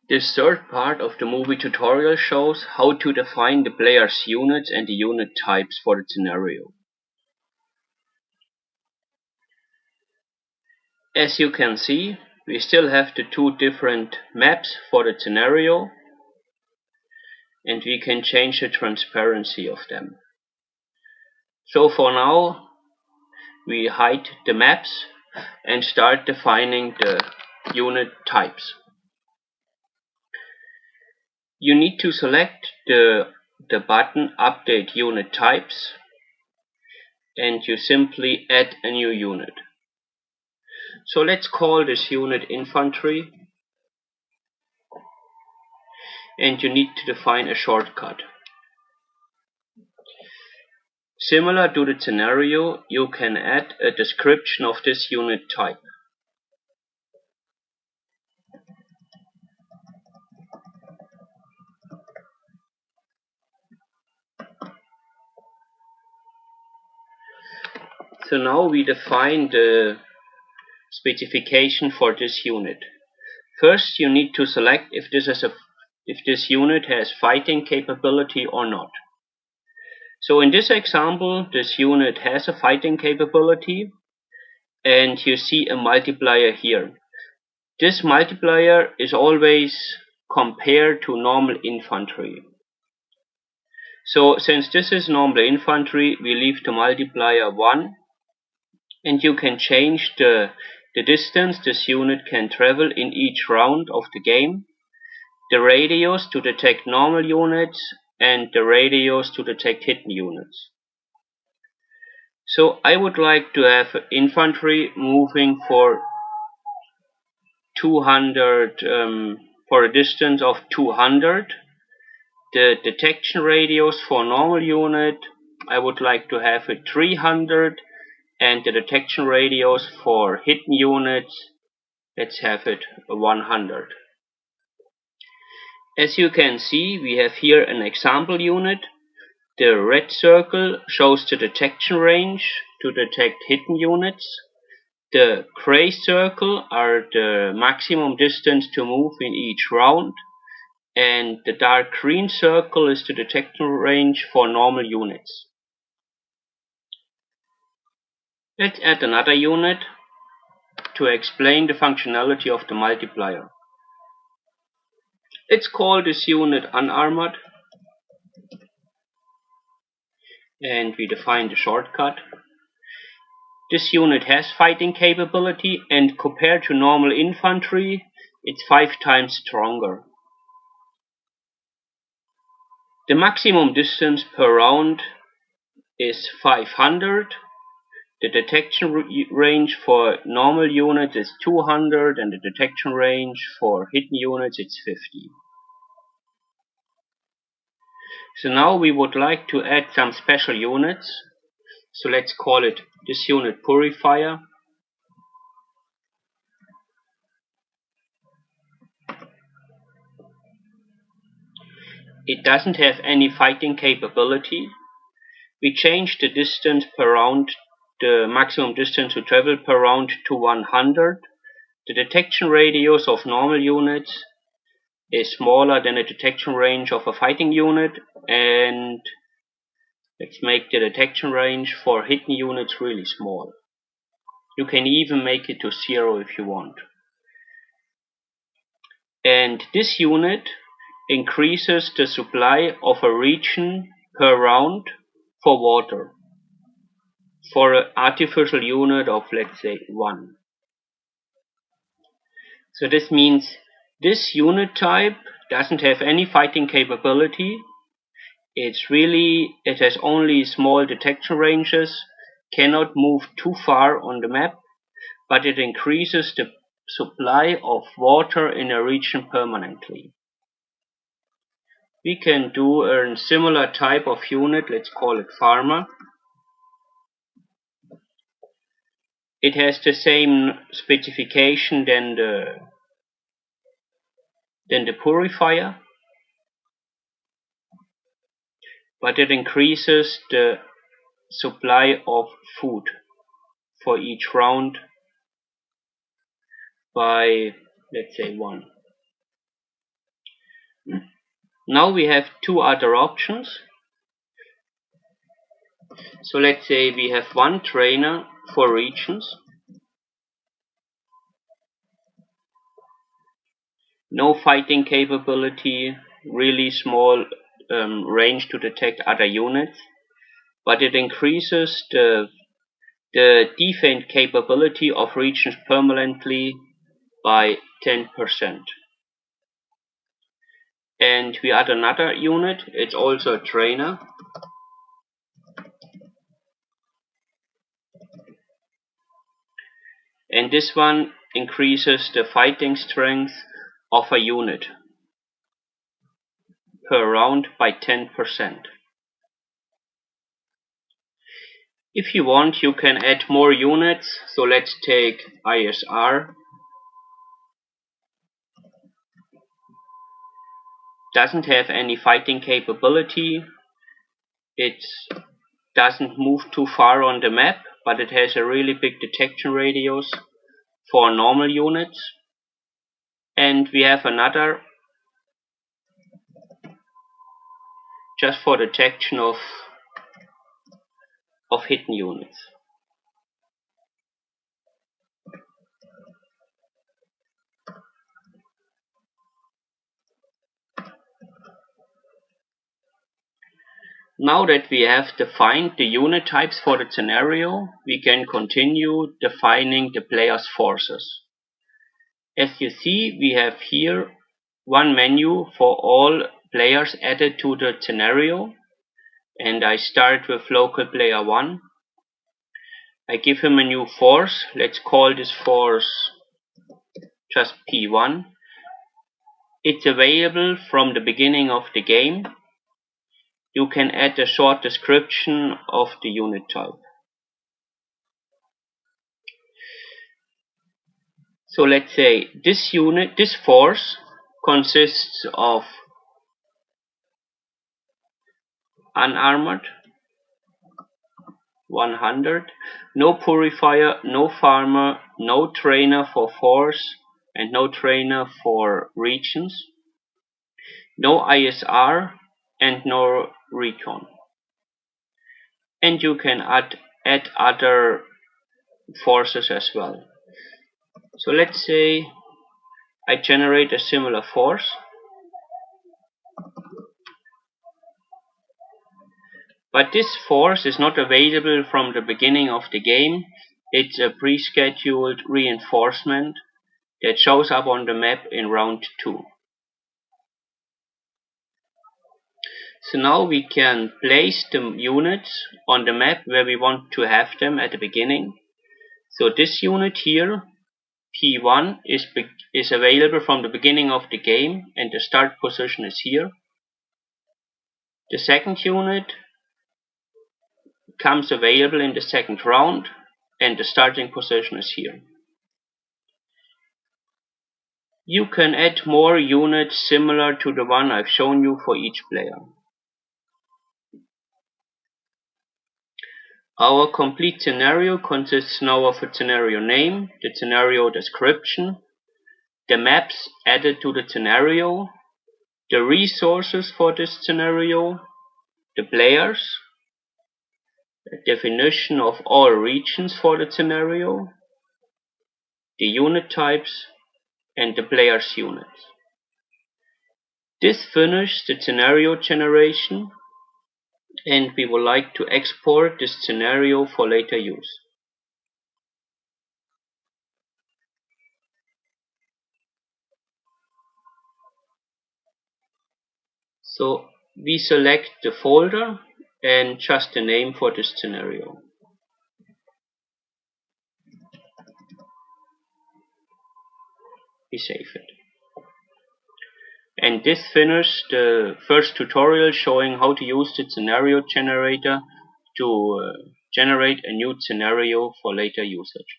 This third part of the movie tutorial shows how to define the player's units and the unit types for the scenario. As you can see, we still have the two different maps for the scenario, and we can change the transparency of them. So for now, we hide the maps and start defining the unit types. You need to select the button Update Unit Types, and you simply add a new unit. So let's call this unit Infantry, and you need to define a shortcut. Similar to the scenario, you can add a description of this unit type. So now we define the specification for this unit. First, you need to select if this unit has fighting capability or not. So in this example, this unit has a fighting capability, and you see a multiplier here. This multiplier is always compared to normal infantry. So since this is normal infantry, we leave the multiplier 1, and you can change the distance this unit can travel in each round of the game, the radius to detect normal units, and the radius to detect hidden units. So I would like to have infantry moving for 200 for a distance of 200. The detection radius for normal unit, I would like to have it 300, and the detection radius for hidden units, let's have it 100. As you can see, we have here an example unit. The red circle shows the detection range to detect hidden units. The gray circle are the maximum distance to move in each round, and the dark green circle is the detection range for normal units. Let's add another unit to explain the functionality of the multiplier. Let's call this unit Unarmored, and we define the shortcut. This unit has fighting capability, and compared to normal infantry, it's 5 times stronger. The maximum distance per round is 500. The detection range for normal units is 200, and the detection range for hidden units is 50. So now we would like to add some special units. So let's call it this unit Purifier. It doesn't have any fighting capability. We change the distance per round, the maximum distance to travel per round, to 100. The detection radius of normal units is smaller than the detection range of a fighting unit, and let's make the detection range for hidden units really small. You can even make it to 0 if you want. And this unit increases the supply of a region per round for water, for an artificial unit of, let's say, 1. So this means this unit type doesn't have any fighting capability. It has only small detection ranges, cannot move too far on the map, but it increases the supply of water in a region permanently. We can do a similar type of unit, let's call it Farmer. It has the same specification than the Purifier, but it increases the supply of food for each round by, let's say, 1. Now we have two other options. So let's say we have one trainer for regions, no fighting capability, really small range to detect other units, but it increases the defense capability of regions permanently by 10%. And we add another unit, it's also a trainer. And this one increases the fighting strength of a unit per round by 10%. If you want, you can add more units. So let's take ISR. Doesn't have any fighting capability. It doesn't move too far on the map, but it has a really big detection radius for normal units. And we have another just for detection of hidden units. Now that we have defined the unit types for the scenario, we can continue defining the player's forces. As you see, we have here one menu for all players added to the scenario, and I start with local player 1. I give him a new force. Let's call this force just P1. It's available from the beginning of the game. You can add a short description of the unit type. So let's say this force consists of unarmored 100, no purifier, no farmer, no trainer for force, and no trainer for regions, no ISR, and no recon. And you can add other forces as well. So let's say I generate a similar force, but this force is not available from the beginning of the game. It's a pre-scheduled reinforcement that shows up on the map in round 2. So now we can place the units on the map where we want to have them at the beginning. So this unit here, P1, is available from the beginning of the game, and the start position is here. The second unit comes available in the second round, and the starting position is here. You can add more units similar to the one I've shown you for each player. Our complete scenario consists now of a scenario name, the scenario description, the maps added to the scenario, the resources for this scenario, the players, a definition of all regions for the scenario, the unit types, and the player's units. This finished the scenario generation, and we would like to export this scenario for later use. So we select the folder and just the name for this scenario. We save it. And this finished the first tutorial showing how to use the scenario generator to generate a new scenario for later usage.